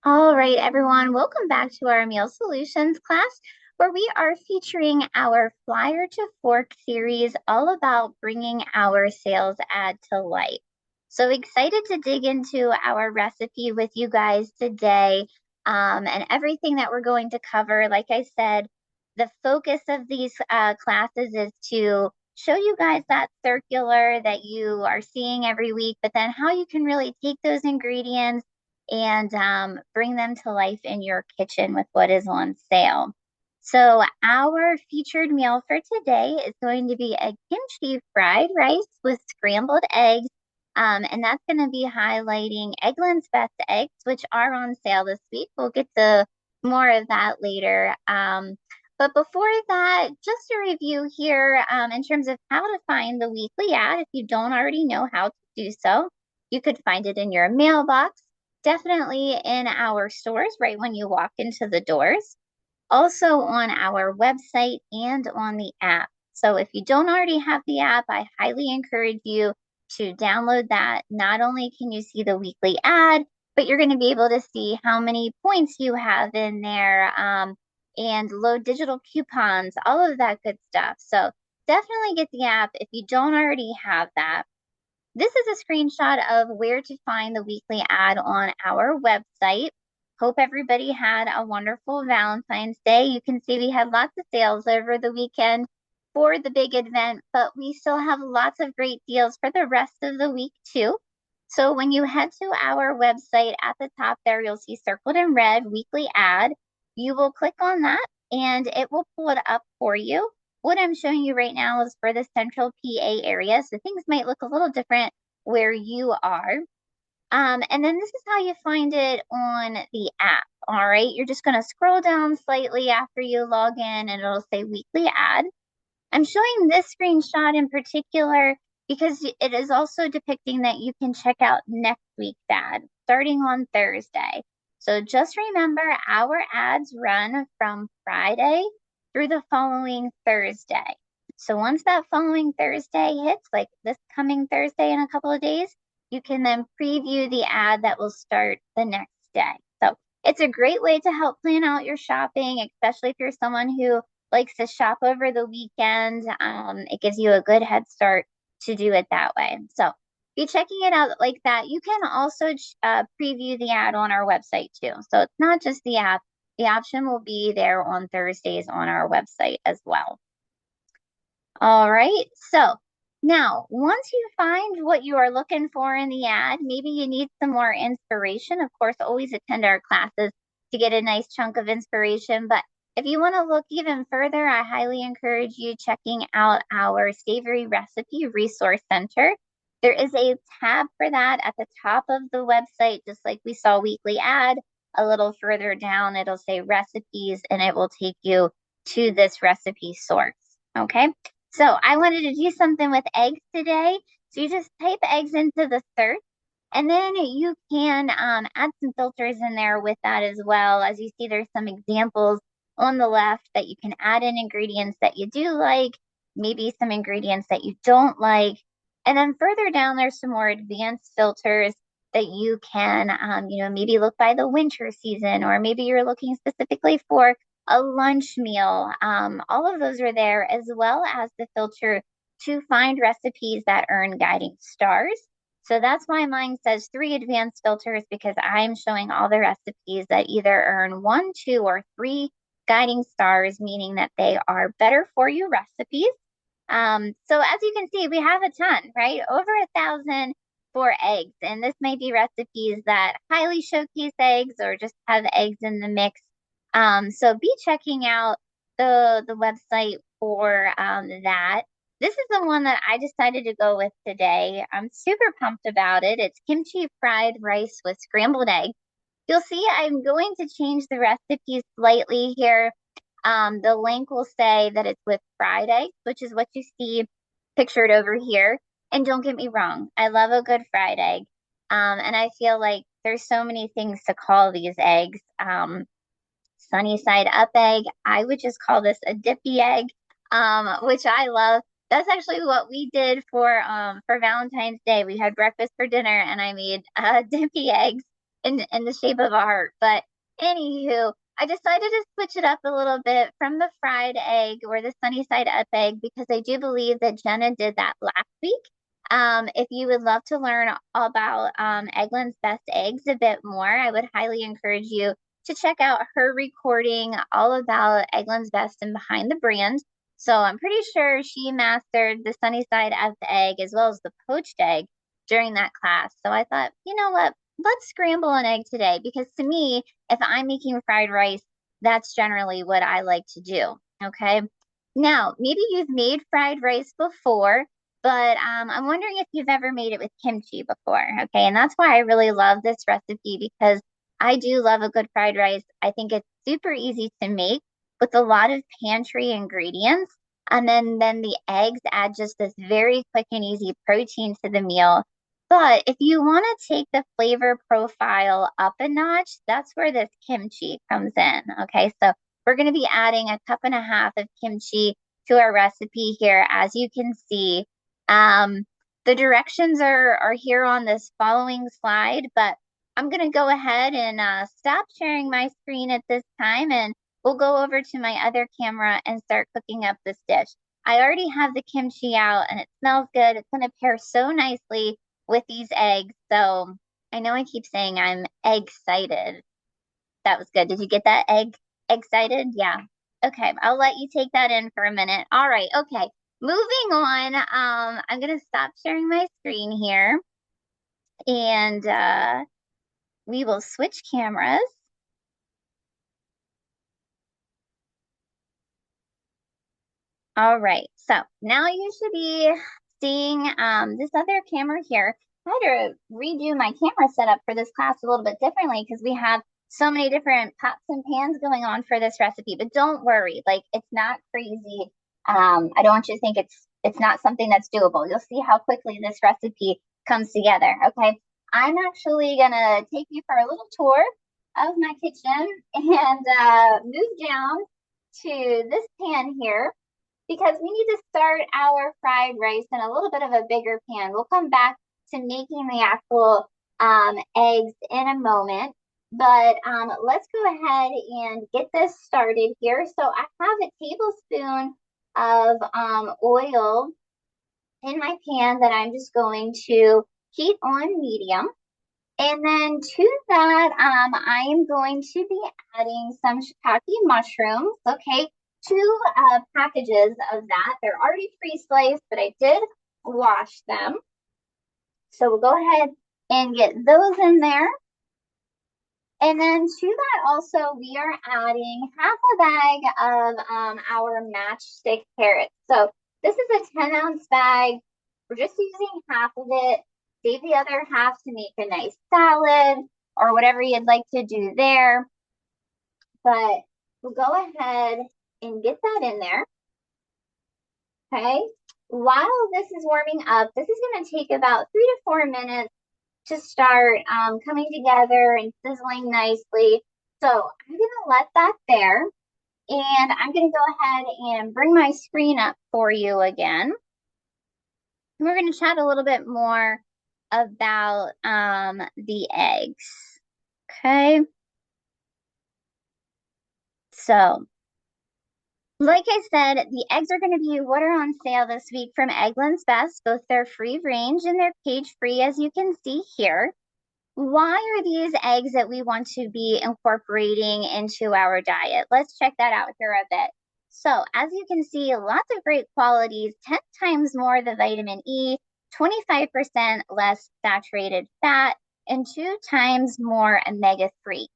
All right, everyone, welcome back to our Meal Solutions class, where we are featuring our Flyer to Fork series all about bringing our sales ad to life. So excited to dig into our recipe with you guys today and everything that we're going to cover. Like I said, the focus of these classes is to show you guys that circular that you are seeing every week, but then how you can really take those ingredients and bring them to life in your kitchen with what is on sale. So, our featured meal for today is going to be a kimchi fried rice with scrambled eggs. And that's going to be highlighting Eggland's Best Eggs, which are on sale this week. We'll get to more of that later. But before that, just a review here in terms of how to find the weekly ad. If you don't already know how to do so, you could find it in your mailbox, definitely in our stores right when you walk into the doors, also on our website and on the app. So if you don't already have the app, I highly encourage you to download that. Not only can you see the weekly ad, but you're going to be able to see how many points you have in there and load digital coupons, all of that good stuff. So definitely get the app if you don't already have that. This is a screenshot of where to find the weekly ad on our website. Hope everybody had a wonderful Valentine's Day. You can see we had lots of sales over the weekend for the big event, but we still have lots of great deals for the rest of the week too. So when you head to our website at the top there, you'll see circled in red weekly ad. You will click on that and it will pull it up for you. What I'm showing you right now is for the central PA area, so things might look a little different where you are. And then this is how you find it on the app. All right, you're just going to scroll down slightly after you log in and it'll say weekly ad. I'm showing this screenshot in particular because it is also depicting that you can check out next week's ad starting on Thursday. So just remember our ads run from Friday through the following Thursday. So once that following Thursday hits, like this coming Thursday in a couple of days, you can then preview the ad that will start the next day. So it's a great way to help plan out your shopping, especially if you're someone who likes to shop over the weekend. It gives you a good head start to do it that way. So if you're checking it out like that, you can also preview the ad on our website too. So it's not just the app. The option will be there on Thursdays on our website as well. All right. So now, once you find what you are looking for in the ad, maybe you need some more inspiration. Of course, always attend our classes to get a nice chunk of inspiration. But if you want to look even further, I highly encourage you checking out our Savory Recipe Resource Center. There is a tab for that at the top of the website, just like we saw weekly ad. A little further down, it'll say recipes and it will take you to this recipe source. Okay. So I wanted to do something with eggs today. So you just type eggs into the search and then you can add some filters in there with that as well. As you see, there's some examples on the left that you can add in ingredients that you do like, maybe some ingredients that you don't like. And then further down, there's some more advanced filters that you can, maybe look by the winter season, or maybe you're looking specifically for a lunch meal. All of those are there, as well as the filter to find recipes that earn guiding stars. So that's why mine says 3 advanced filters, because I'm showing all the recipes that either earn 1, 2, or 3 guiding stars, meaning that they are better for you recipes. So as you can see, we have a ton, right? Over 1,000 for eggs. And this might be recipes that highly showcase eggs or just have eggs in the mix. So be checking out the website for that. This is the one that I decided to go with today. I'm super pumped about it. It's kimchi fried rice with scrambled eggs. You'll see I'm going to change the recipe slightly here. The link will say that it's with fried eggs, which is what you see pictured over here. And don't get me wrong, I love a good fried egg. And I feel like there's so many things to call these eggs. Sunny side up egg. I would just call this a dippy egg, which I love. That's actually what we did for Valentine's Day. We had breakfast for dinner, and I made dippy eggs. in the shape of a heart. But anywho, I decided to switch it up a little bit from the fried egg or the sunny side up egg because I do believe that Jenna did that last week. If you would love to learn all about Eggland's Best Eggs a bit more, I would highly encourage you to check out her recording all about Eggland's Best and behind the brand. So I'm pretty sure she mastered the sunny side up egg as well as the poached egg during that class. So I thought, you know what? Let's scramble an egg today because to me, if I'm making fried rice, that's generally what I like to do. Okay. Now, maybe you've made fried rice before, but I'm wondering if you've ever made it with kimchi before. Okay. And that's why I really love this recipe because I do love a good fried rice. I think it's super easy to make with a lot of pantry ingredients. And then the eggs add just this very quick and easy protein to the meal. But if you want to take the flavor profile up a notch, that's where this kimchi comes in. Okay, so we're going to be adding a cup and a half of kimchi to our recipe here, as you can see. Um, the directions are here on this following slide, but I'm going to go ahead and stop sharing my screen at this time, and we'll go over to my other camera and start cooking up this dish. I already have the kimchi out, and it smells good. It's going to pair so nicely with these eggs. So I know I keep saying I'm egg-cited. That was good. Did you get that egg-cited? Yeah. Okay, I'll let you take that in for a minute. All right, okay. Moving on, I'm gonna stop sharing my screen here and we will switch cameras. All right, so now you should be seeing this other camera here. I had to redo my camera setup for this class a little bit differently because we have so many different pots and pans going on for this recipe. But don't worry, like it's not crazy. I don't want you to think it's not something that's doable. You'll see how quickly this recipe comes together. Okay, I'm actually gonna take you for a little tour of my kitchen and move down to this pan here because we need to start our fried rice in a little bit of a bigger pan. We'll come back to making the actual eggs in a moment. But let's go ahead and get this started here. So I have a tablespoon of oil in my pan that I'm just going to heat on medium. And then to that, I am going to be adding some shiitake mushrooms, okay? Two packages of that. They're already pre-sliced, but I did wash them. So we'll go ahead and get those in there. And then to that also, we are adding half a bag of our matchstick carrots. So this is a 10-ounce bag. We're just using half of it. Save the other half to make a nice salad or whatever you'd like to do there. But we'll go ahead and get that in there. Okay. While this is warming up, this is going to take about 3 to 4 minutes to start coming together and sizzling nicely. So I'm going to let that there. And I'm going to go ahead and bring my screen up for you again. And we're going to chat a little bit more about the eggs. Okay. So, like I said, the eggs are going to be what are on sale this week from Eggland's Best. Both they're free range and they're cage free, as you can see here. Why are these eggs that we want to be incorporating into our diet? Let's check that out here a bit. So, as you can see, lots of great qualities, 10 times more the vitamin E, 25% less saturated fat, and 2 times more omega-3.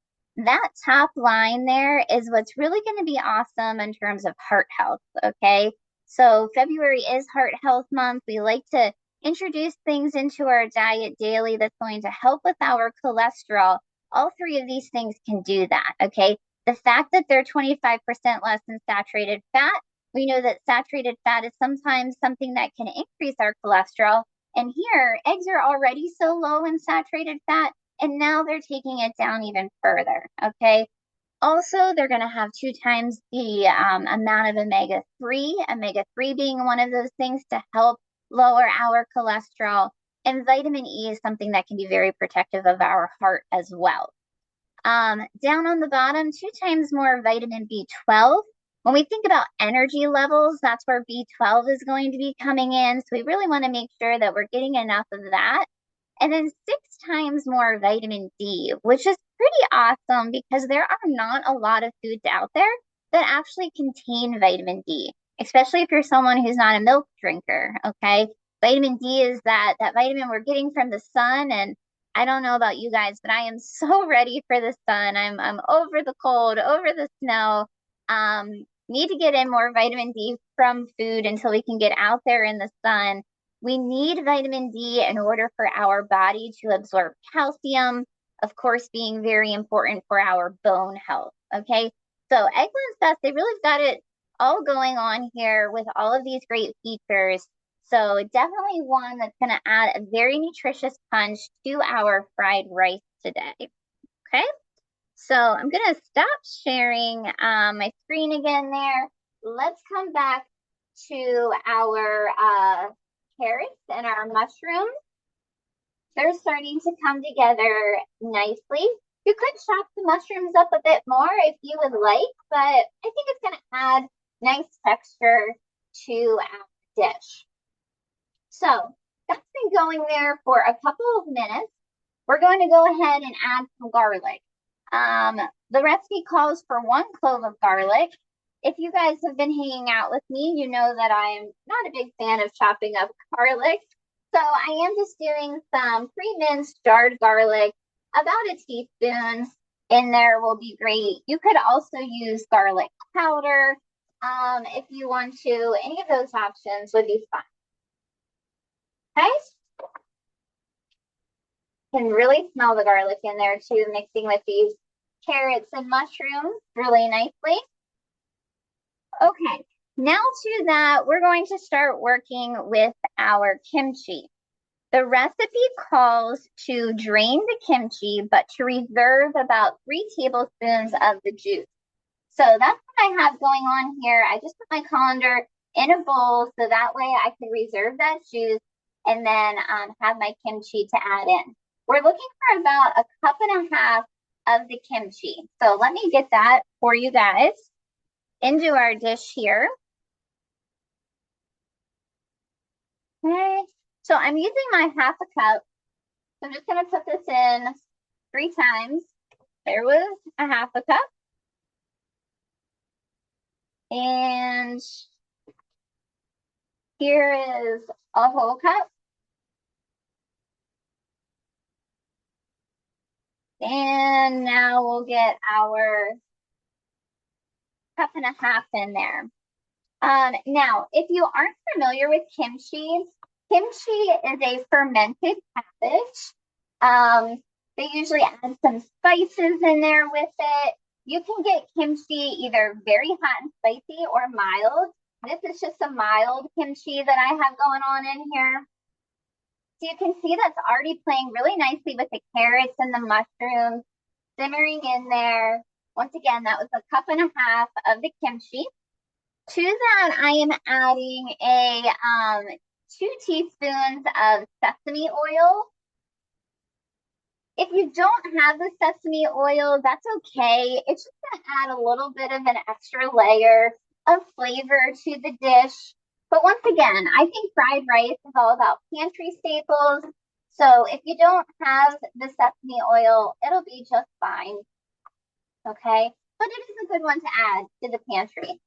That top line there is what's really going to be awesome in terms of heart health, okay? So February is Heart Health Month. We like to introduce things into our diet daily that's going to help with our cholesterol. All three of these things can do that, okay? The fact that they're 25% less than saturated fat, we know that saturated fat is sometimes something that can increase our cholesterol. And here, eggs are already so low in saturated fat, and now they're taking it down even further, okay? Also, they're going to have 2 times the amount of omega-3 being one of those things to help lower our cholesterol. And vitamin E is something that can be very protective of our heart as well. Down on the bottom, 2 times more vitamin B12. When we think about energy levels, that's where B12 is going to be coming in. So we really want to make sure that we're getting enough of that. And then 6 times more vitamin D, which is pretty awesome because there are not a lot of foods out there that actually contain vitamin D, especially if you're someone who's not a milk drinker. Okay. Vitamin D is that vitamin we're getting from the sun. And I don't know about you guys, but I am so ready for the sun. I'm over the cold, over the snow. Need to get in more vitamin D from food until we can get out there in the sun. We need vitamin D in order for our body to absorb calcium, of course, being very important for our bone health. Okay. So Eggland's Best, they really got it all going on here with all of these great features. So definitely one that's going to add a very nutritious punch to our fried rice today. Okay. So I'm going to stop sharing my screen again there. Let's come back to our carrots and our mushrooms. They're starting to come together nicely. You could chop the mushrooms up a bit more if you would like, but I think it's going to add nice texture to our dish. So that's been going there for a couple of minutes. We're going to go ahead and add some garlic. The recipe calls for 1 clove of garlic. If you guys have been hanging out with me, you know that I'm not a big fan of chopping up garlic. So I am just doing some pre-minced jarred garlic, about a teaspoon in there will be great. You could also use garlic powder if you want to. Any of those options would be fine. Okay. Can really smell the garlic in there too, mixing with these carrots and mushrooms really nicely. Okay, now to that, we're going to start working with our kimchi. The recipe calls to drain the kimchi, but to reserve about 3 tablespoons of the juice. So that's what I have going on here. I just put my colander in a bowl so that way I can reserve that juice and then have my kimchi to add in. We're looking for about 1.5 cups of the kimchi. So let me get that for you guys into our dish here. Okay, so I'm using my 1/2 cup. So I'm just going to put this in 3 times. There was 1/2 cup. And here is a whole cup. And now we'll get our 1.5 cups in there. Now, if you aren't familiar with kimchi, kimchi is a fermented cabbage. They usually add some spices in there with it. You can get kimchi either very hot and spicy or mild. This is just a mild kimchi that I have going on in here. So you can see that's already playing really nicely with the carrots and the mushrooms simmering in there. Once again, that was 1.5 cups of the kimchi. To that, I am adding 2 teaspoons of sesame oil. If you don't have the sesame oil, that's okay. It's just going to add a little bit of an extra layer of flavor to the dish. But once again, I think fried rice is all about pantry staples. So if you don't have the sesame oil, it'll be just fine. Okay, but it is a good one to add to the pantry.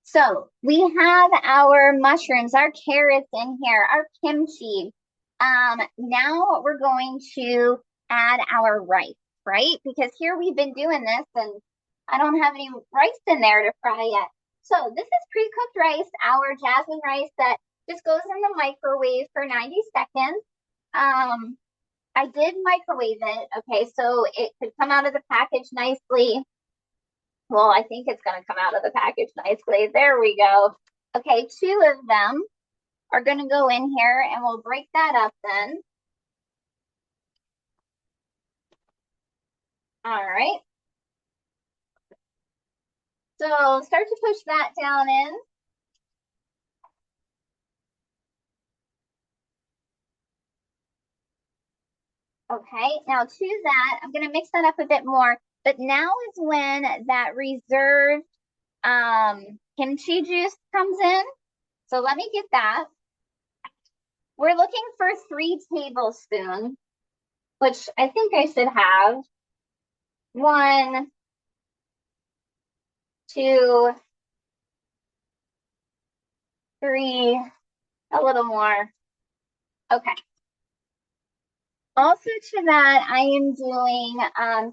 So we have our mushrooms, our carrots in here, our kimchi. Now we're going to add our rice, right? Because here we've been doing this and I don't have any rice in there to fry yet. So this is pre-cooked rice, our jasmine rice that just goes in the microwave for 90 seconds. I did microwave it, okay, so it could come out of the package nicely. Well, I think it's going to come out of the package nicely. There we go. Okay, 2 of them are going to go in here and we'll break that up then. All right. So start to push that down in. . Okay, now to that, I'm gonna mix that up a bit more, but now is when that reserved kimchi juice comes in. So let me get that. We're looking for 3 tablespoons, which I think I should have. 1, 2, 3, a little more. Okay. Also to that, I am doing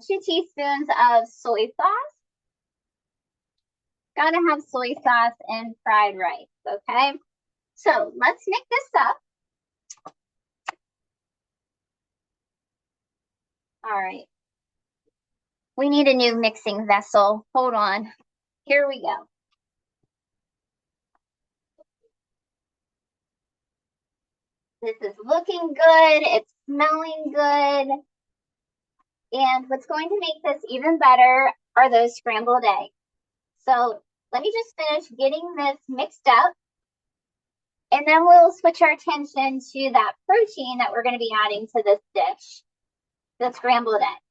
2 teaspoons of soy sauce. Gotta have soy sauce in fried rice, okay? So let's mix this up. All right. We need a new mixing vessel. Hold on. Here we go. This is looking good. It's smelling good. And what's going to make this even better are those scrambled eggs. So let me just finish getting this mixed up. And then we'll switch our attention to that protein that we're going to be adding to this dish, the scrambled egg.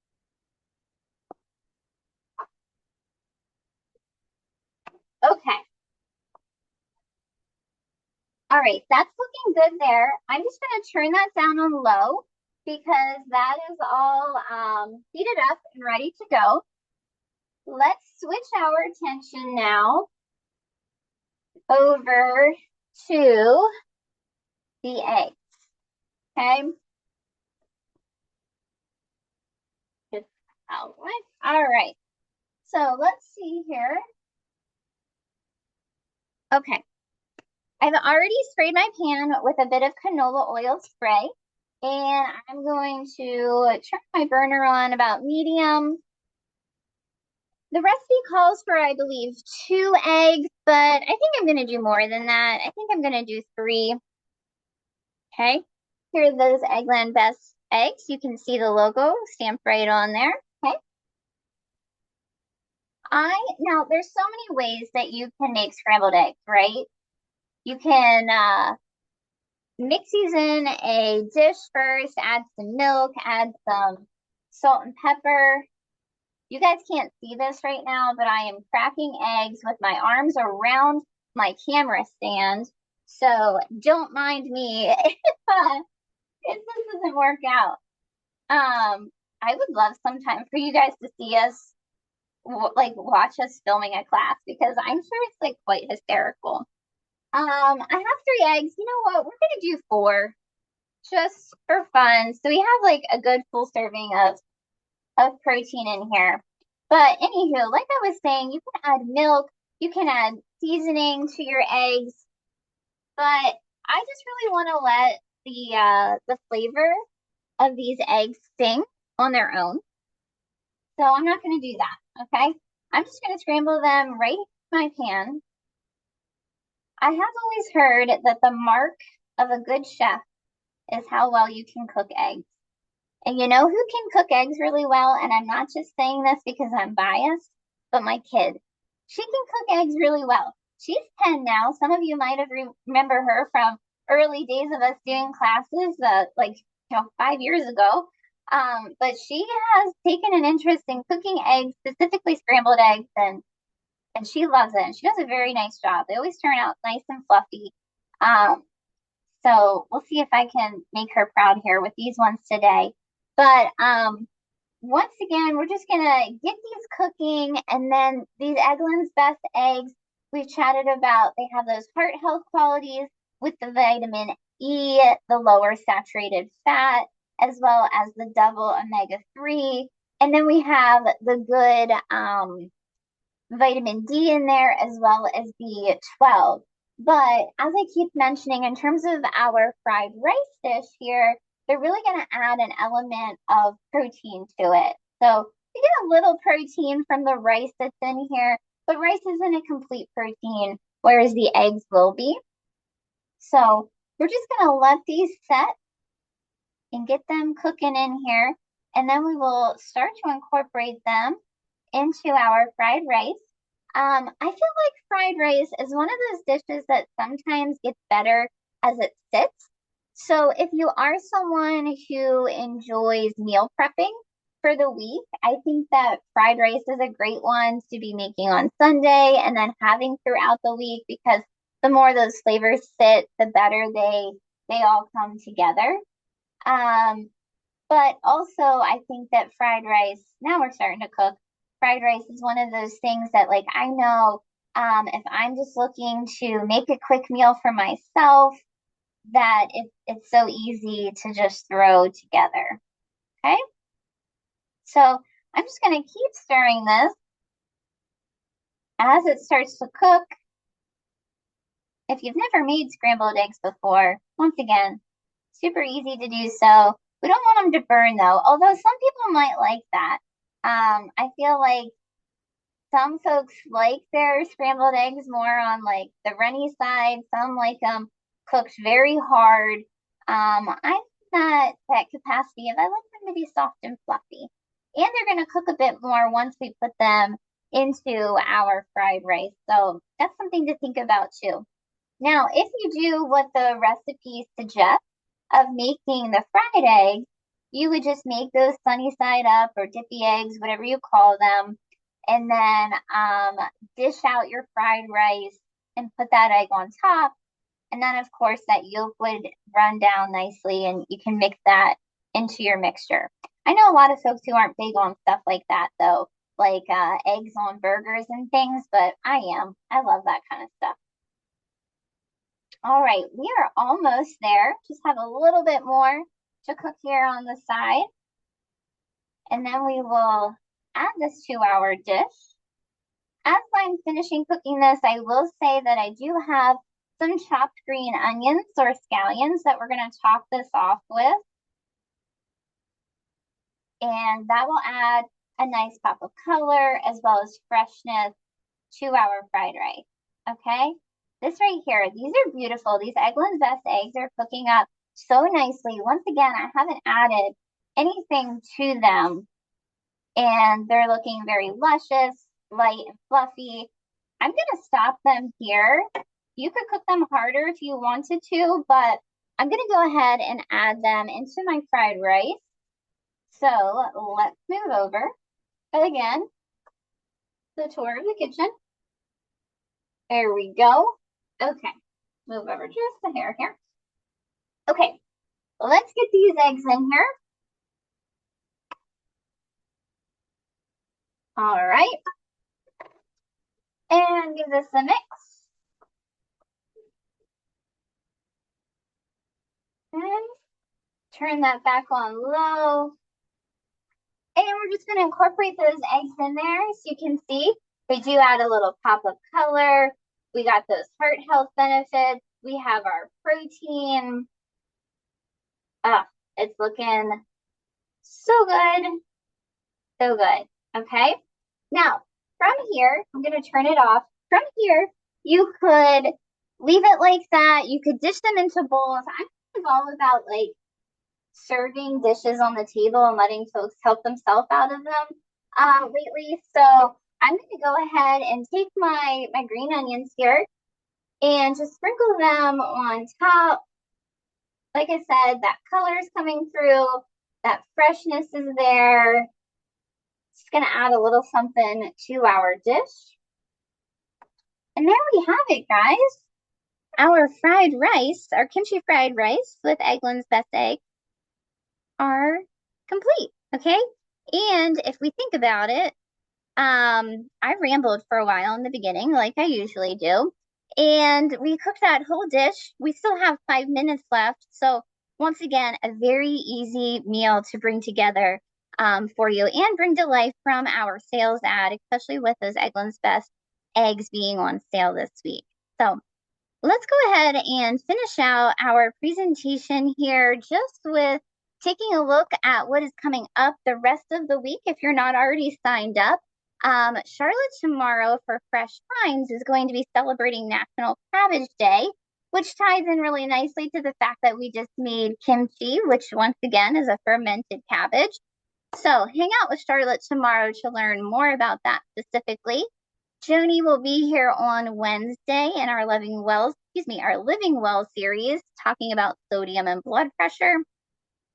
Okay. All right, that's looking good there. I'm just going to turn that down on low because that is all heated up and ready to go. Let's switch our attention now over to the eggs. Okay. Just out. All right. So let's see here. Okay. I've already sprayed my pan with a bit of canola oil spray, and I'm going to turn my burner on about medium. The recipe calls for, I believe, 2 eggs, but I think I'm going to do more than that. I think I'm going to do 3. Okay. Here are those Eggland Best eggs. You can see the logo stamped right on there. Okay. Now there's so many ways that you can make scrambled eggs, right? You can mix these in a dish first, add some milk, add some salt and pepper. You guys can't see this right now, but I am cracking eggs with my arms around my camera stand. So don't mind me if this doesn't work out. I would love sometime for you guys to see us, like watch us filming a class because I'm sure it's like quite hysterical. I have 3 eggs. You know what? We're gonna do 4 just for fun. So we have like a good full serving of protein in here. But anywho, like I was saying, you can add milk, you can add seasoning to your eggs, but I just really want to let the flavor of these eggs sing on their own. So I'm not going to do that, okay? I'm just going to scramble them right in my pan. I have always heard that the mark of a good chef is how well you can cook eggs. And you know who can cook eggs really well? And I'm not just saying this because I'm biased, but my kid. She can cook eggs really well. She's 10 now. Some of you might have remember her from early days of us doing classes, 5 years ago. But she has taken an interest in cooking eggs, specifically scrambled eggs, and she loves it. And she does a very nice job. They always turn out nice and fluffy. So we'll see if I can make her proud here with these ones today. But once again, we're just gonna get these cooking, and then these Eggland's Best eggs we've chatted about. They have those heart health qualities with the vitamin E, the lower saturated fat, as well as the double omega-3. And then we have the good vitamin D in there, as well as B12. But as I keep mentioning, in terms of our fried rice dish here, they're really going to add an element of protein to it. So you get a little protein from the rice that's in here, but rice isn't a complete protein, whereas the eggs will be. So we're just going to let these set and get them cooking in here, and then we will start to incorporate them into our fried rice. I feel like fried rice is one of those dishes that sometimes gets better as it sits. So if you are someone who enjoys meal prepping for the week, I think that fried rice is a great one to be making on Sunday and then having throughout the week because the more those flavors sit, the better they all come together. Um, but also I think that fried rice, now we're starting to cook. Fried rice is one of those things that like I know if I'm just looking to make a quick meal for myself, that it's so easy to just throw together. Okay, so I'm just going to keep stirring this as it starts to cook. If you've never made scrambled eggs before, once again, super easy to do so. We don't want them to burn though, although some people might like that. I feel like some folks like their scrambled eggs more on like the runny side. Some like them cooked very hard. I'm not that capacity of I like them to be soft and fluffy. And they're going to cook a bit more once we put them into our fried rice. So that's something to think about too. Now, if you do what the recipe suggests of making the fried eggs, you would just make those sunny side up or dippy eggs, whatever you call them, and then dish out your fried rice and put that egg on top. And then, of course, that yolk would run down nicely and you can mix that into your mixture. I know a lot of folks who aren't big on stuff like that, though, like eggs on burgers and things, but I am. I love that kind of stuff. All right, we are almost there. Just have a little bit more to cook here on the side. And then we will add this to our dish. As I'm finishing cooking this, I will say that I do have some chopped green onions or scallions that we're going to top this off with. And that will add a nice pop of color as well as freshness to our fried rice. Okay, this right here, these are beautiful. These Eggland's Best eggs are cooking up so nicely. Once again, I haven't added anything to them and they're looking very luscious, light and fluffy. I'm going to stop them here. You could cook them harder if you wanted to, but I'm going to go ahead and add them into my fried rice. So let's move over. But again, the tour of the kitchen. There we go. Okay, move over just a hair here. Okay, let's get these eggs in here. All right. And give this a mix. And turn that back on low. And we're just going to incorporate those eggs in there. As you can see, they do add a little pop of color. We got those heart health benefits. We have our protein. Ah, it's looking so good. So good. Okay. Now, from here, I'm going to turn it off. From here, you could leave it like that. You could dish them into bowls. I'm all about like serving dishes on the table and letting folks help themselves out of them lately. So I'm going to go ahead and take my green onions here and just sprinkle them on top. Like I said, that color is coming through, that freshness is there. Just going to add a little something to our dish. And there we have it, guys. Our fried rice, our kimchi fried rice with Eggland's Best Egg are complete, okay? And if we think about it, I rambled for a while in the beginning, like I usually do. And we cooked that whole dish. We still have 5 minutes left. So once again, a very easy meal to bring together for you and bring to life from our sales ad, especially with those Eggland's Best eggs being on sale this week. So let's go ahead and finish out our presentation here just with taking a look at what is coming up the rest of the week if you're not already signed up. Charlotte tomorrow for Fresh Finds is going to be celebrating National Cabbage Day, which ties in really nicely to the fact that we just made kimchi, which once again is a fermented cabbage. So hang out with Charlotte tomorrow to learn more about that specifically. Joni will be here on Wednesday in our Loving Wells our Living Well series, talking about sodium and blood pressure.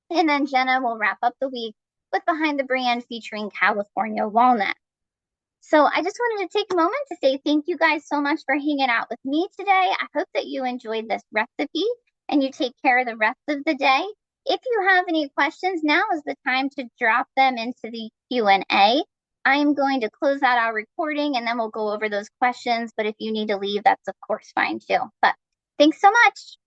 And then Jenna will wrap up the week with Behind the Brand featuring California Walnut. So I just wanted to take a moment to say thank you guys so much for hanging out with me today. I hope that you enjoyed this recipe and you take care of the rest of the day. If you have any questions, now is the time to drop them into the Q&A. I am going to close out our recording and then we'll go over those questions. But if you need to leave, that's of course fine too. But thanks so much.